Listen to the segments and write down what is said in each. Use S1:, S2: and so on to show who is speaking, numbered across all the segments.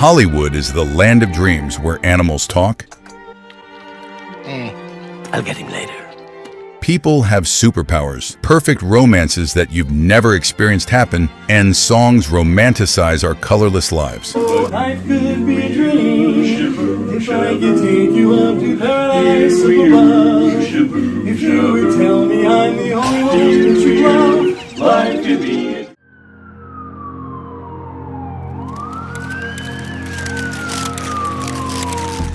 S1: Hollywood is the land of dreams where animals talk.
S2: I'll get him later.
S1: People have superpowers, perfect romances that you've never experienced happen, and songs romanticize our colorless lives.
S3: Life could be a dream if I could take you up to paradise above. If you would tell me I'm the only one that you love, life could be a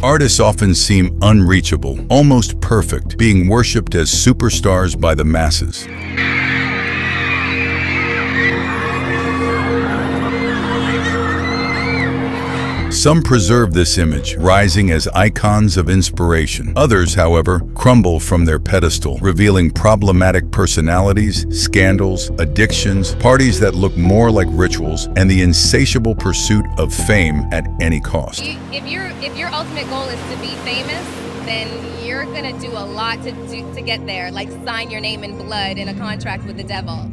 S1: Artists often seem unreachable, almost perfect, being worshipped as superstars by the masses. Some preserve this image, rising as icons of inspiration. Others, however, crumble from their pedestal, revealing problematic personalities, scandals, addictions, parties that look more like rituals, and the insatiable pursuit of fame at any cost.
S4: If your ultimate goal is to be famous, then you're gonna do a lot to get there, like sign your name in blood in a contract with the devil.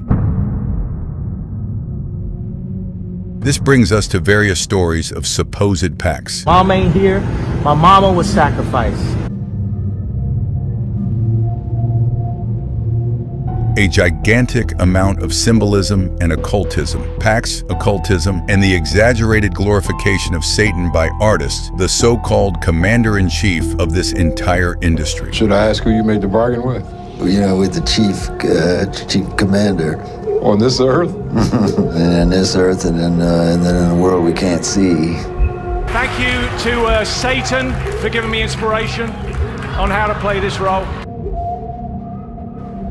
S1: This brings us to various stories of supposed pacts.
S5: Mom ain't here. My mama was sacrificed.
S1: A gigantic amount of symbolism and occultism, pacts, occultism, and the exaggerated glorification of Satan by artists, the so-called commander-in-chief of this entire industry.
S6: Should I ask who you made the bargain with?
S7: You know, with the chief commander.
S6: On this earth?
S7: And this earth, and then in a world we can't see.
S8: Thank you to Satan for giving me inspiration on how to play this role.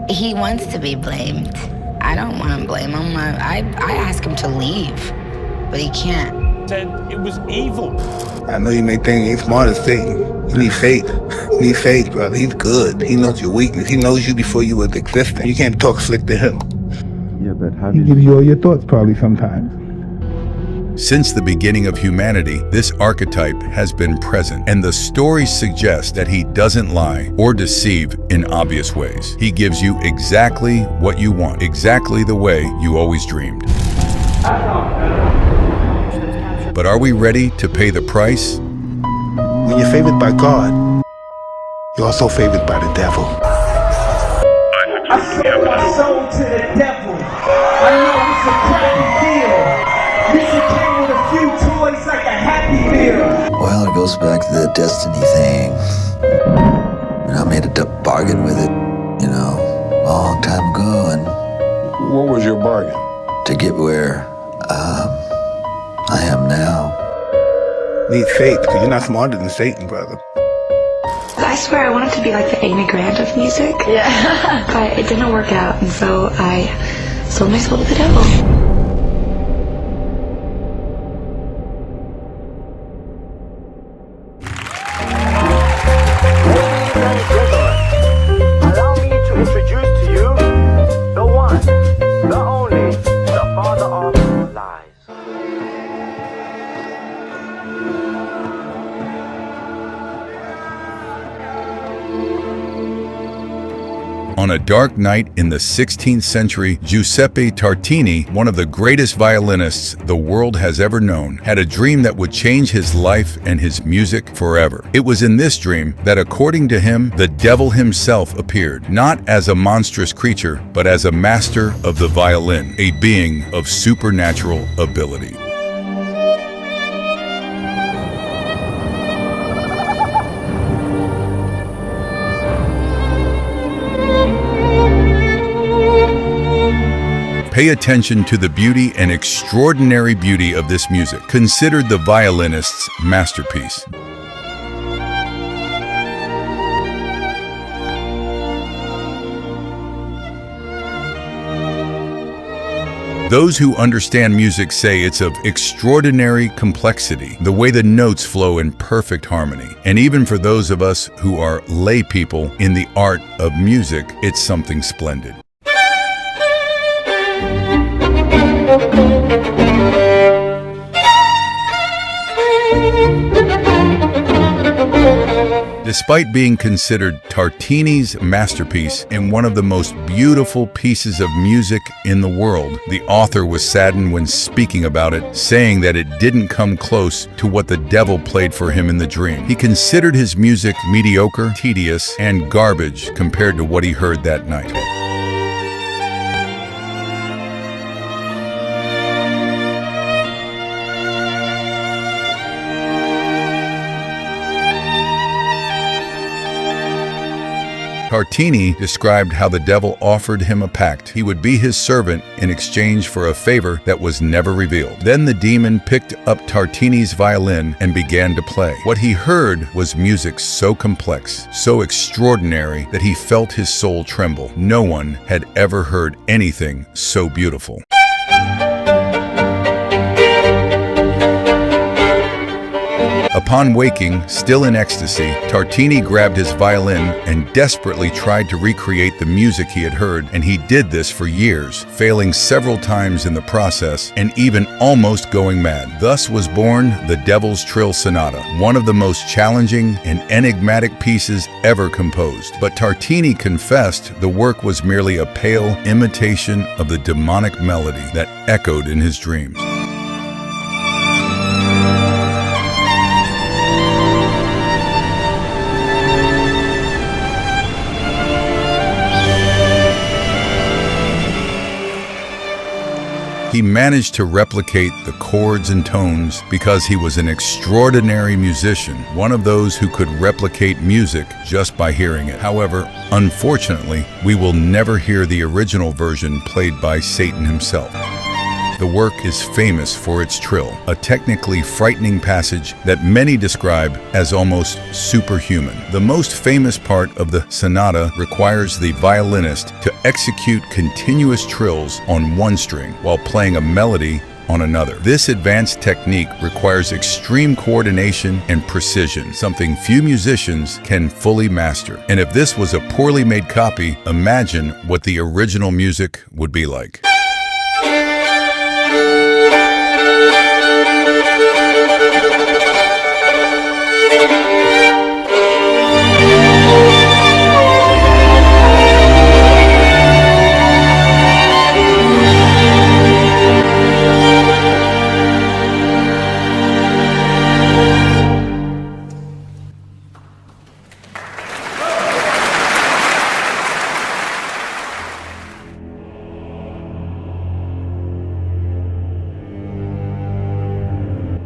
S9: He wants to be blamed. I don't want to blame him. I ask him to leave, but he can't.
S8: Said it was evil.
S10: I know you may think he's smart as Satan. You need faith. You need faith, brother. He's good. He knows your weakness. He knows you before you was existing. You can't talk slick to him.
S11: Yeah, but how
S10: He gives you all your thoughts probably sometimes.
S1: Since the beginning of humanity, this archetype has been present, and the stories suggest that he doesn't lie or deceive in obvious ways. He gives you exactly what you want, exactly the way you always dreamed. But are we ready to pay the price?
S10: When you're favored by God, you're also favored by the devil.
S3: I sold my soul to the devil. I know it's a crappy deal. You should came with a few toys like a Happy Meal.
S7: Well, it goes back to the destiny thing. And I made a bargain with it, you know, a long time ago, and
S6: What was your bargain?
S7: to get where I am now.
S10: Need faith, because you're not smarter than Satan, brother.
S12: I swear I wanted to be like the Amy Grant of music. Yeah. But it didn't work out, and so I sold my soul to the devil.
S5: Allow me to introduce to you the one, the only, the father of lies.
S1: On a dark night in the 16th century, Giuseppe Tartini, one of the greatest violinists the world has ever known, had a dream that would change his life and his music forever. It was in this dream that, according to him, the devil himself appeared, not as a monstrous creature, but as a master of the violin, a being of supernatural ability. Pay attention to the beauty and extraordinary beauty of this music, considered the violinist's masterpiece. Those who understand music say it's of extraordinary complexity, the way the notes flow in perfect harmony. And even for those of us who are lay people in the art of music, it's something splendid. Despite being considered Tartini's masterpiece and one of the most beautiful pieces of music in the world, the author was saddened when speaking about it, saying that it didn't come close to what the devil played for him in the dream. He considered his music mediocre, tedious, and garbage compared to what he heard that night. Tartini described how the devil offered him a pact. He would be his servant in exchange for a favor that was never revealed. Then the demon picked up Tartini's violin and began to play. What he heard was music so complex, so extraordinary, that he felt his soul tremble. No one had ever heard anything so beautiful. Upon waking, still in ecstasy, Tartini grabbed his violin and desperately tried to recreate the music he had heard, and he did this for years, failing several times in the process and even almost going mad. Thus was born the Devil's Trill Sonata, one of the most challenging and enigmatic pieces ever composed. But Tartini confessed the work was merely a pale imitation of the demonic melody that echoed in his dreams. He managed to replicate the chords and tones because he was an extraordinary musician, one of those who could replicate music just by hearing it. However, unfortunately, we will never hear the original version played by Satan himself. The work is famous for its trill, a technically frightening passage that many describe as almost superhuman. The most famous part of the sonata requires the violinist to execute continuous trills on one string while playing a melody on another. This advanced technique requires extreme coordination and precision, something few musicians can fully master. And if this was a poorly made copy, imagine what the original music would be like.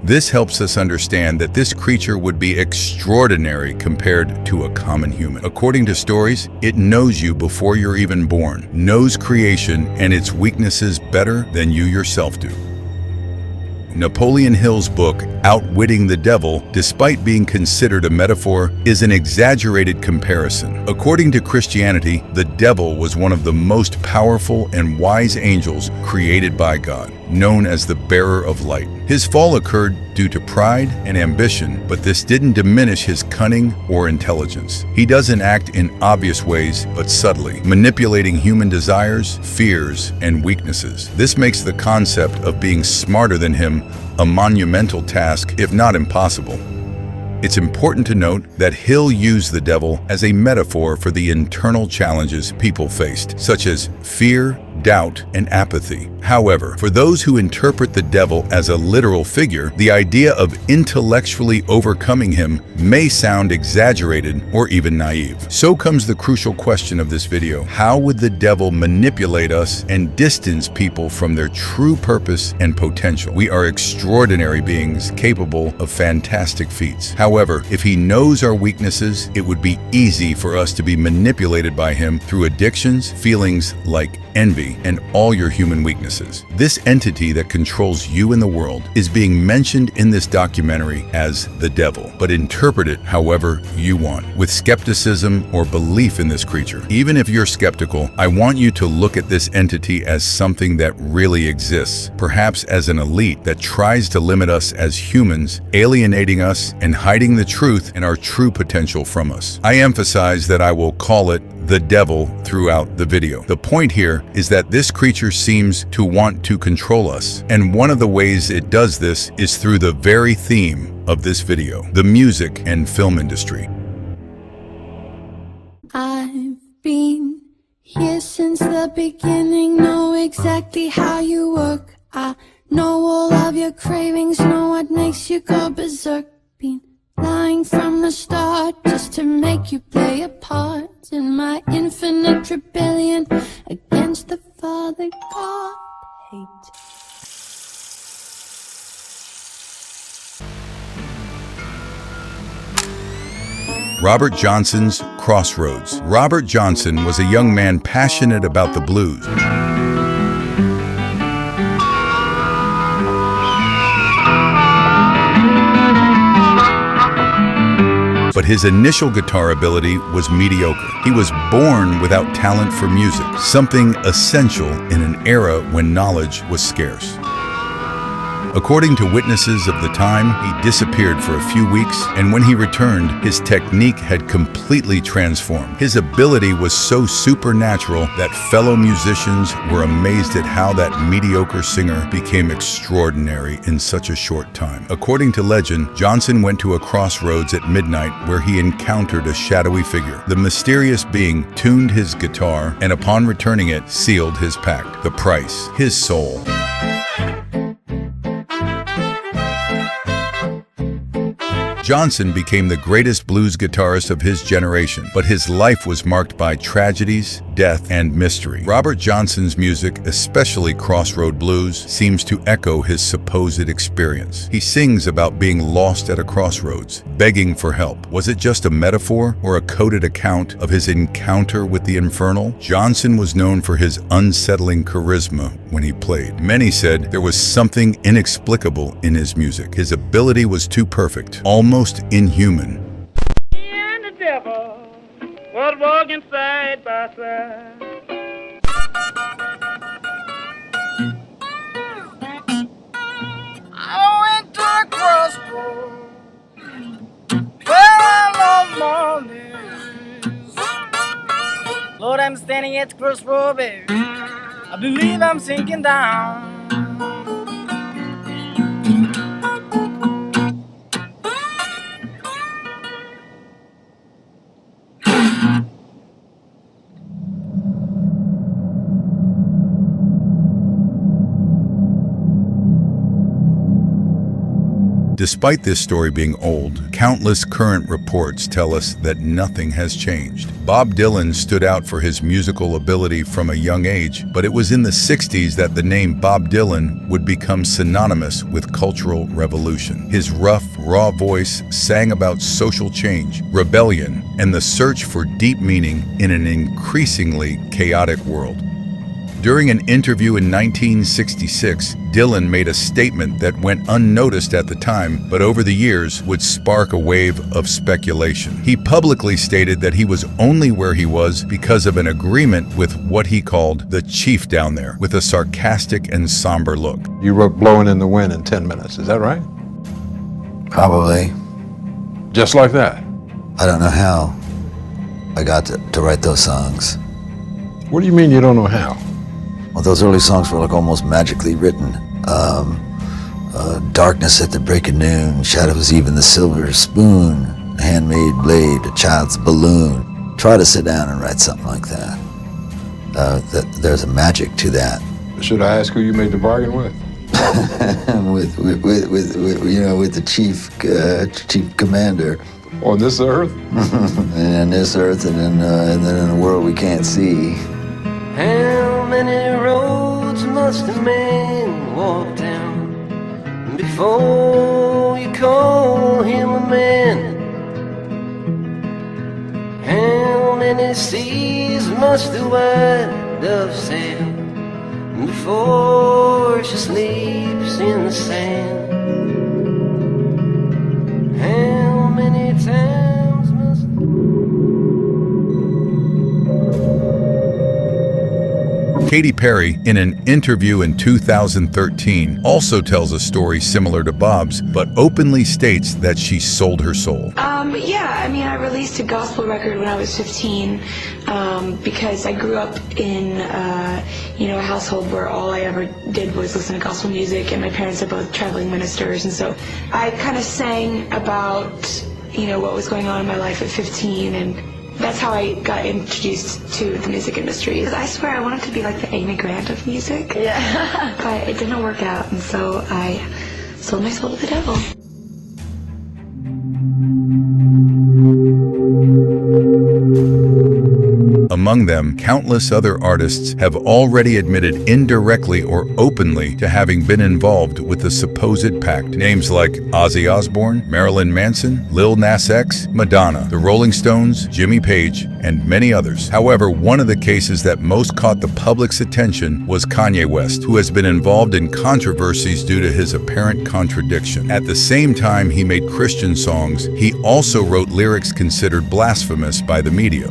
S1: This helps us understand that this creature would be extraordinary compared to a common human. According to stories, it knows you before you're even born, knows creation and its weaknesses better than you yourself do. Napoleon Hill's book, Outwitting the Devil, despite being considered a metaphor, is an exaggerated comparison. According to Christianity, the devil was one of the most powerful and wise angels created by God, known as the bearer of light. His fall occurred due to pride and ambition, but this didn't diminish his cunning or intelligence. He doesn't act in obvious ways, but subtly, manipulating human desires, fears, and weaknesses. This makes the concept of being smarter than him a monumental task, if not impossible. It's important to note that Hill used the devil as a metaphor for the internal challenges people faced, such as fear, doubt, and apathy. However, for those who interpret the devil as a literal figure, the idea of intellectually overcoming him may sound exaggerated or even naive. So comes the crucial question of this video: how would the devil manipulate us and distance people from their true purpose and potential? We are extraordinary beings capable of fantastic feats. However, if he knows our weaknesses, it would be easy for us to be manipulated by him through addictions, feelings like envy, and all your human weaknesses. This entity that controls you in the world is being mentioned in this documentary as the devil, but interpret it however you want, with skepticism or belief in this creature. Even if you're skeptical, I want you to look at this entity as something that really exists, perhaps as an elite that tries to limit us as humans, alienating us and hiding the truth and our true potential from us. I emphasize that I will call it the devil throughout the video. The point here is that this creature seems to want to control us, and one of the ways it does this is through the very theme of this video, the music and film industry.
S2: been here since the beginning, know exactly how you work. I know all of your cravings, know what makes you go berserk. Been lying from the start just to make you play a part in my infinite rebellion against the Father God hate.
S1: Robert Johnson's Crossroads. Robert Johnson was a young man passionate about the blues. But his initial guitar ability was mediocre. He was born without talent for music, something essential in an era when knowledge was scarce. According to witnesses of the time, he disappeared for a few weeks, and when he returned, his technique had completely transformed. His ability was so supernatural that fellow musicians were amazed at how that mediocre singer became extraordinary in such a short time. According to legend, Johnson went to a crossroads at midnight where he encountered a shadowy figure. The mysterious being tuned his guitar, and upon returning it, sealed his pact. The price, his soul. Johnson became the greatest blues guitarist of his generation, but his life was marked by tragedies, death, and mystery. Robert Johnson's music, especially Crossroad Blues, seems to echo his supposed experience. He sings about being lost at a crossroads, begging for help. Was it just a metaphor or a coded account of his encounter with the infernal? Johnson was known for his unsettling charisma when he played. Many said there was something inexplicable in his music. His ability was too perfect, almost inhuman.
S11: He and the devil was walking side by side. I went to the crossroads where I lost my knees. Lord, I'm standing at the crossroads, baby. I believe I'm sinking down.
S1: Despite this story being old, countless current reports tell us that nothing has changed. Bob Dylan stood out for his musical ability from a young age, but it was in the 60s that the name Bob Dylan would become synonymous with cultural revolution. His rough, raw voice sang about social change, rebellion, and the search for deep meaning in an increasingly chaotic world. During an interview in 1966, Dylan made a statement that went unnoticed at the time, but over the years would spark a wave of speculation. He publicly stated that he was only where he was because of an agreement with what he called the chief down there, with a sarcastic and somber look.
S6: You wrote Blowing in the Wind in 10 minutes, is that right?
S7: Probably.
S6: Just like that?
S7: I don't know how I got to write those songs.
S6: What do you mean you don't know how?
S7: Well, those early songs were like almost magically written. Darkness at the break of noon, shadows even the silver spoon, a handmade blade, a child's balloon. Try to sit down and write something like that. There's a magic to that.
S6: Should I ask who you made the bargain with?
S7: with the chief commander.
S6: On this earth?
S7: And this earth, and then in a world we can't see.
S11: How many roads must a man walk down before you call him a man? How many seas must the white dove sail before she sleeps in the sand? How many times must...
S1: Katy Perry, in an interview in 2013, also tells a story similar to Bob's, but openly states that she sold her soul.
S12: Yeah, I mean, I released a gospel record when I was 15 because I grew up in, a household where all I ever did was listen to gospel music, and my parents are both traveling ministers, and so I kind of sang about, what was going on in my life at 15, and That's how I got introduced to the music industry. I swear I wanted to be like the Amy Grant of music. Yeah. But it didn't work out, and so I sold my soul to the devil.
S1: Among them, countless other artists have already admitted indirectly or openly to having been involved with the supposed pact. Names like Ozzy Osbourne, Marilyn Manson, Lil Nas X, Madonna, the Rolling Stones, Jimmy Page, and many others. However, one of the cases that most caught the public's attention was Kanye West, who has been involved in controversies due to his apparent contradiction. At the same time he made Christian songs, he also wrote lyrics considered blasphemous by the media.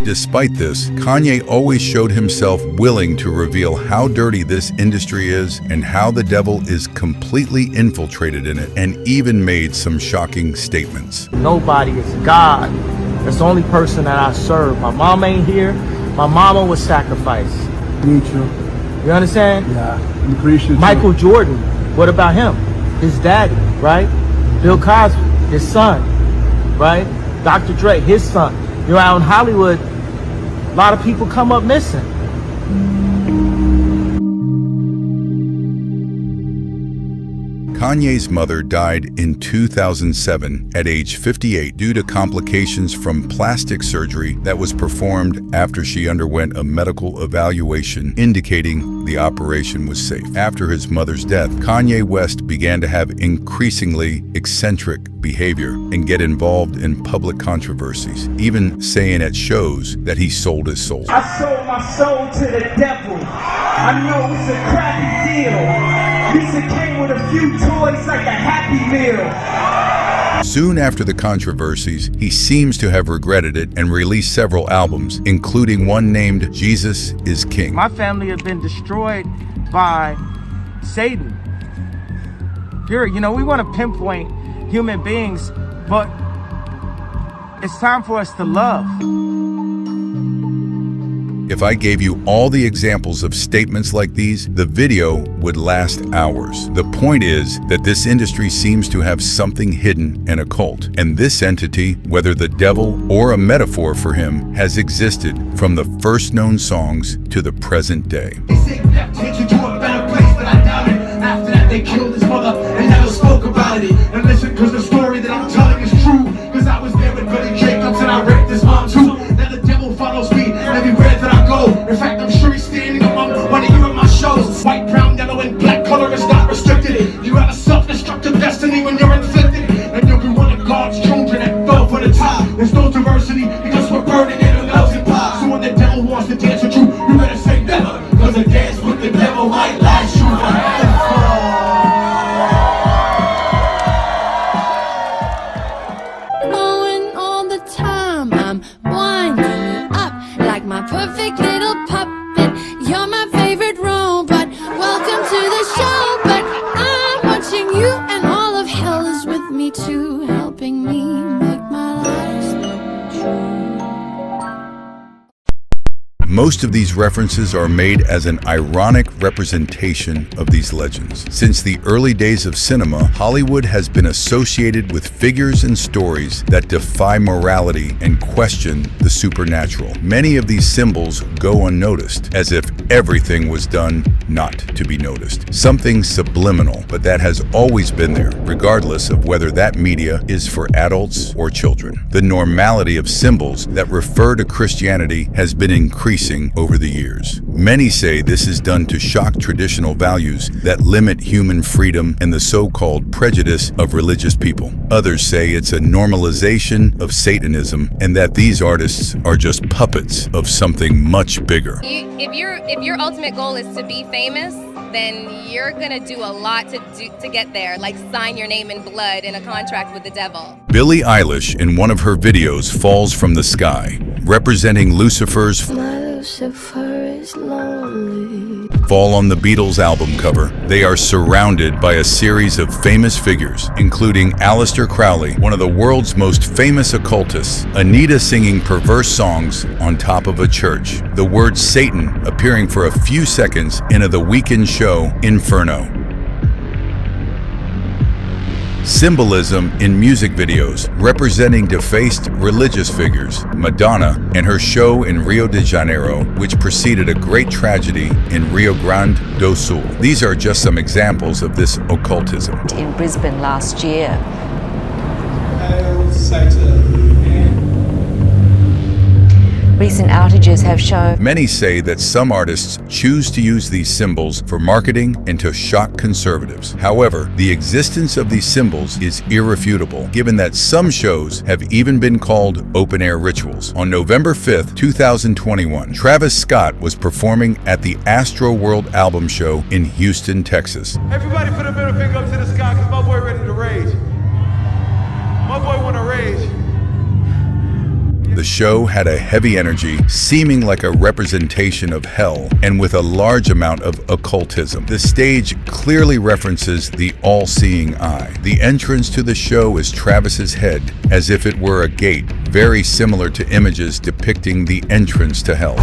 S1: Despite this, Kanye always showed himself willing to reveal how dirty this industry is and how the devil is completely infiltrated in it, and even made some shocking statements.
S13: Nobody is God. That's the only person that I serve. My mom ain't here. My mama was sacrificed.
S3: Me too.
S13: You understand?
S3: Yeah, I'm appreciative.
S13: Michael Jordan, what about him? His daddy, right? Bill Cosby, his son, right? Dr. Dre, his son. You know, out in Hollywood, a lot of people come up missing.
S1: Kanye's mother died in 2007 at age 58 due to complications from plastic surgery that was performed after she underwent a medical evaluation indicating the operation was safe. After his mother's death, Kanye West began to have increasingly eccentric behavior and get involved in public controversies, even saying at shows that he sold his soul.
S14: I sold my soul to the devil. I know it's a crappy deal. This came with a few toys like a Happy Meal.
S1: Soon after the controversies, he seems to have regretted it and released several albums, including one named Jesus is King.
S13: My family has been destroyed by Satan. Period. You know, we want to pinpoint human beings, but it's time for us to love.
S1: If I gave you all the examples of statements like these, the video would last hours. The point is that this industry seems to have something hidden and occult, and this entity, whether the devil or a metaphor for him, has existed from the first known songs to the present day.
S15: They say that takes you to a better place, but I doubt it. After that they killed his mother and never spoke about it. And listen, cause the story that I'm telling is true, cause I was there with Billy Jacobs and I raped his mom too. Now the devil follows me everywhere that I go. In fact, I'm sure he's standing among one of you at my shows. White, brown, yellow, and black color is not restricted. You have a self-destructive destiny when you're inflicted. And you'll be one of God's children that fell for the top. There's no diversity because we're burning in a melting pot. So when the devil wants to dance with you, you better say never. Cause a dance with the devil might last you forever.
S2: My perfect little puppet, you're my favorite robot. Welcome to the show, but I'm watching you, and all of hell is with me too, helping me make my life look true.
S1: Most of these references are made as an ironic representation of these legends. Since the early days of cinema, Hollywood has been associated with figures and stories that defy morality and question the supernatural. Many of these symbols go unnoticed, as if everything was done not to be noticed. Something subliminal, but that has always been there, regardless of whether that media is for adults or children. The normality of symbols that refer to Christianity has been increasing over the years. Many say this is done to shock traditional values that limit human freedom and the so-called prejudice of religious people. Others say it's a normalization of Satanism and that these artists are just puppets of something much bigger.
S4: If your ultimate goal is to be famous, then you're gonna do a lot to get there, like sign your name in blood in a contract with the devil.
S1: Billie Eilish, in one of her videos, falls from the sky, representing Lucifer's
S2: Lucifer is lonely.
S1: Fall on the Beatles album cover. They are surrounded by a series of famous figures, including Aleister Crowley, one of the world's most famous occultists, Anita singing perverse songs on top of a church, the word Satan appearing for a few seconds in The Weeknd show Inferno. Symbolism in music videos, representing defaced religious figures. Madonna and her show in Rio de Janeiro, which preceded a great tragedy in Rio Grande do Sul. These are just some examples of this occultism.
S16: In Brisbane last year.
S3: Hail Satan.
S16: Recent outages have shown.
S1: Many say that some artists choose to use these symbols for marketing and to shock conservatives. However, the existence of these symbols is irrefutable, given that some shows have even been called open-air rituals. On November 5th, 2021, Travis Scott was performing at the Astro World album show in Houston, Texas.
S17: Everybody put a middle finger up to the sky, because my boy ready to rage. My boy wanna rage.
S1: The show had a heavy energy, seeming like a representation of hell, and with a large amount of occultism. The stage clearly references the all-seeing eye. The entrance to the show is Travis's head, as if it were a gate, very similar to images depicting the entrance to hell.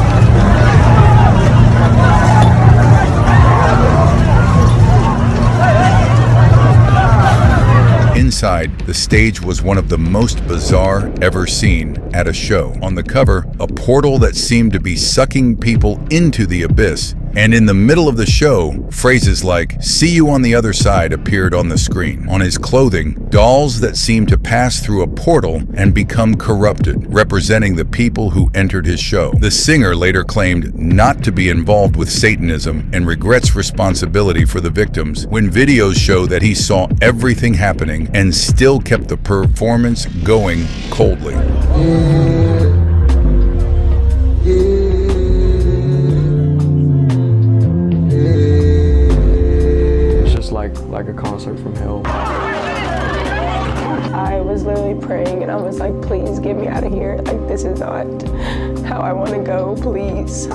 S1: Inside, the stage was one of the most bizarre ever seen at a show. On the cover, a portal that seemed to be sucking people into the abyss. And in the middle of the show, phrases like, "See you on the other side," appeared on the screen. On his clothing, dolls that seemed to pass through a portal and become corrupted, representing the people who entered his show. The singer later claimed not to be involved with Satanism and regrets responsibility for the victims, when videos show that he saw everything happening and still kept the performance going coldly.
S18: Like a concert from hell.
S19: I was literally praying and I was like, please get me out of here. Like, this is not how I want to go, please.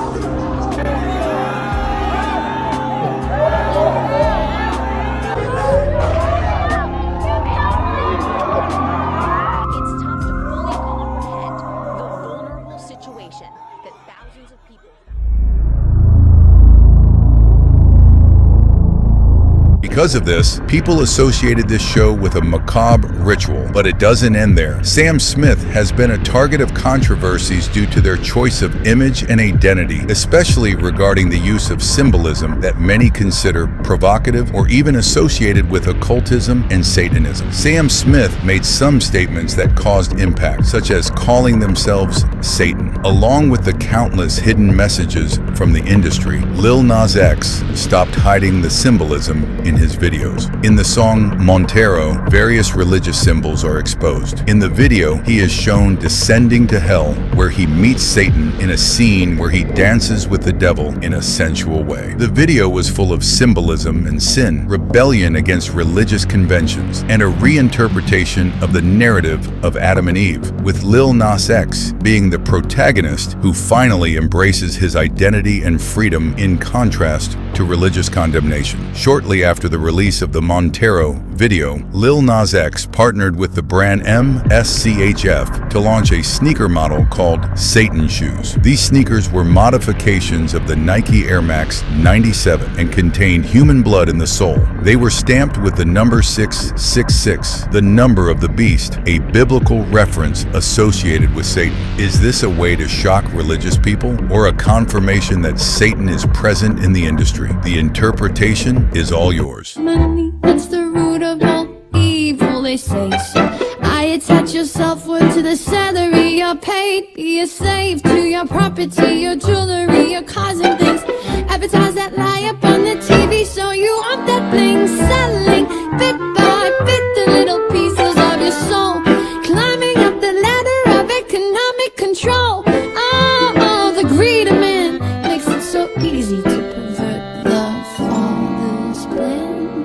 S1: Because of this, people associated this show with a macabre ritual, but it doesn't end there. Sam Smith has been a target of controversies due to their choice of image and identity, especially regarding the use of symbolism that many consider provocative or even associated with occultism and Satanism. Sam Smith made some statements that caused impact, such as calling themselves Satan. Along with the countless hidden messages from the industry, Lil Nas X stopped hiding the symbolism in his videos. In the song Montero, various religious symbols are exposed. In the video, he is shown descending to hell, where he meets Satan in a scene where he dances with the devil in a sensual way. The video was full of symbolism and sin, rebellion against religious conventions, and a reinterpretation of the narrative of Adam and Eve, with Lil Nas X being the protagonist who finally embraces his identity and freedom in contrast to religious condemnation. Shortly after the release of the Montero video, Lil Nas X partnered with the brand MSCHF to launch a sneaker model called Satan Shoes. These sneakers were modifications of the Nike Air Max 97 and contained human blood in the sole. They were stamped with the number 666, the number of the beast, a biblical reference associated with Satan. Is this a way to shock religious people, or a confirmation that Satan is present in the industry? The interpretation is all yours.
S2: Money, that's the root of all evil, they say. So I attach your self-worth to the salary you're paid. Be a slave to your property, your jewelry, your cars and things. Advertise that lie up on the TV, so you want that bling. Selling bit by bit the little pieces of your soul, climbing up the ladder of economic control. Oh, the greed of man makes it so easy to pervert the Father's plan.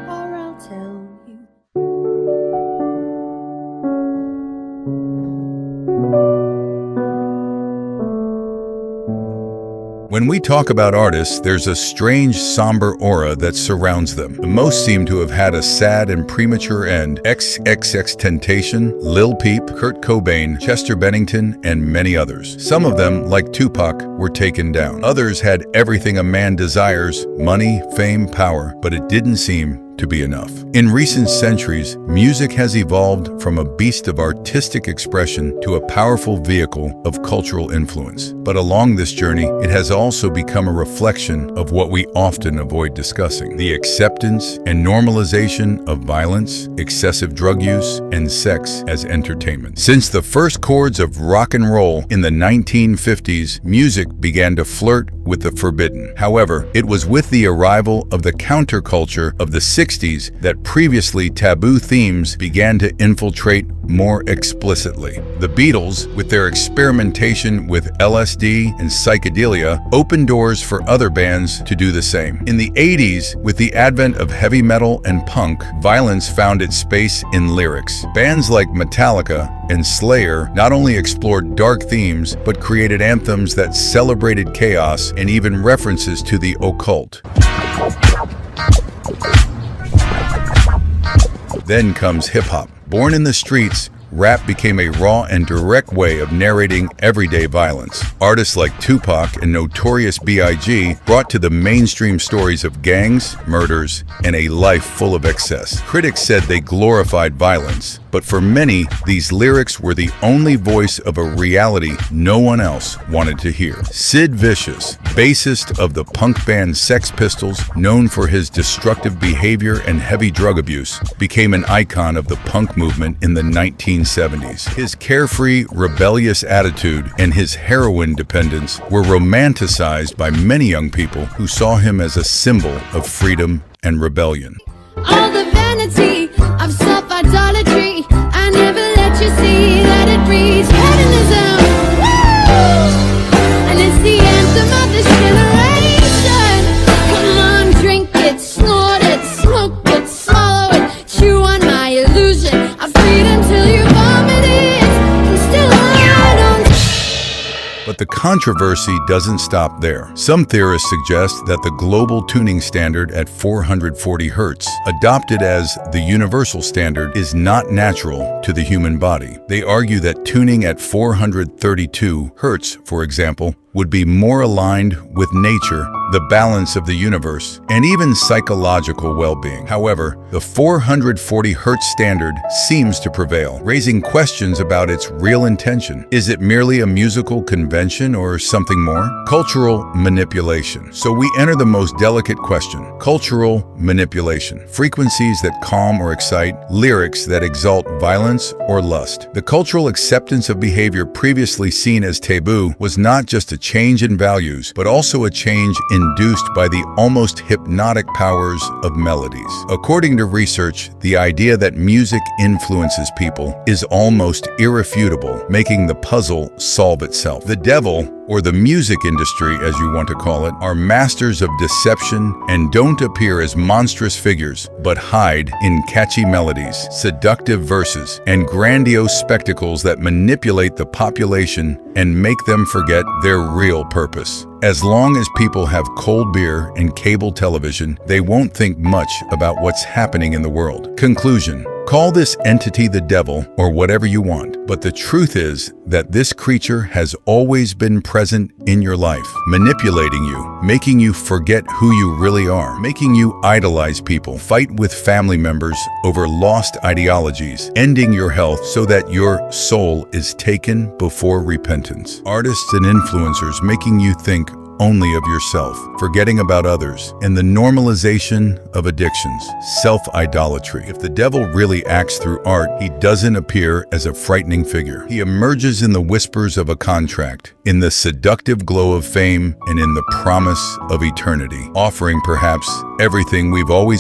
S2: Or I'll tell you.
S1: When we talk about artists, there's a strange, somber aura that surrounds them. The most seem to have had a sad and premature end. XXXTentacion, Lil Peep, Kurt Cobain, Chester Bennington, and many others. Some of them, like Tupac, were taken down. Others had everything a man desires: money, fame, power, but it didn't seem to be enough. In recent centuries, music has evolved from a beast of artistic expression to a powerful vehicle of cultural influence. But along this journey, it has also become a reflection of what we often avoid discussing: the acceptance and normalization of violence, excessive drug use, and sex as entertainment. Since the first chords of rock and roll in the 1950s, music began to flirt with the forbidden. However, it was with the arrival of the counterculture of the 60s that previously taboo themes began to infiltrate more explicitly. The Beatles, with their experimentation with LSD and psychedelia, opened doors for other bands to do the same. In the 80s, with the advent of heavy metal and punk, violence found its space in lyrics. Bands like Metallica and Slayer not only explored dark themes, but created anthems that celebrated chaos and even references to the occult. Then comes hip-hop. Born in the streets, rap became a raw and direct way of narrating everyday violence. Artists like Tupac and Notorious B.I.G. brought to the mainstream stories of gangs, murders, and a life full of excess. Critics said they glorified violence, but for many, these lyrics were the only voice of a reality no one else wanted to hear. Sid Vicious, bassist of the punk band Sex Pistols, known for his destructive behavior and heavy drug abuse, became an icon of the punk movement in the 1970s. His carefree, rebellious attitude and his heroin dependence were romanticized by many young people who saw him as a symbol of freedom and rebellion.
S2: All the vanity of self-idolatry, I never let you see that it breeds hedonism. Woo! And it's the anthem of this generation. Come on, drink it, snort it, smoke it, swallow it, chew on my illusion of freedom till you vomit it. And still I don't.
S1: But the controversy doesn't stop there. Some theorists suggest that the global tuning standard at 440 Hz, adopted as the universal standard, is not natural to the human body. They argue that tuning at 432 Hz, for example, would be more aligned with nature, the balance of the universe, and even psychological well-being. However, the 440 Hz standard seems to prevail, raising questions about its real intention. Is it merely a musical convention or something more? Cultural manipulation. So we enter the most delicate question: cultural manipulation. Frequencies that calm or excite, lyrics that exalt violence or lust. The cultural acceptance of behavior previously seen as taboo was not just a change in values, but also a change induced by the almost hypnotic powers of melodies. According to research, the idea that music influences people is almost irrefutable, making the puzzle solve itself. The devil, or the music industry as you want to call it, are masters of deception and don't appear as monstrous figures, but hide in catchy melodies, seductive verses, and grandiose spectacles that manipulate the population and make them forget their real purpose. As long as people have cold beer and cable television, they won't think much about what's happening in the world. Conclusion: call this entity the devil or whatever you want, but the truth is that this creature has always been present in your life, manipulating you, making you forget who you really are, making you idolize people, fight with family members over lost ideologies, ending your health so that your soul is taken before repentance. Artists and influencers making you think only of yourself, forgetting about others, and the normalization of addictions, self-idolatry. If the devil really acts through art, he doesn't appear as a frightening figure. He emerges in the whispers of a contract, in the seductive glow of fame, and in the promise of eternity, offering perhaps everything we've always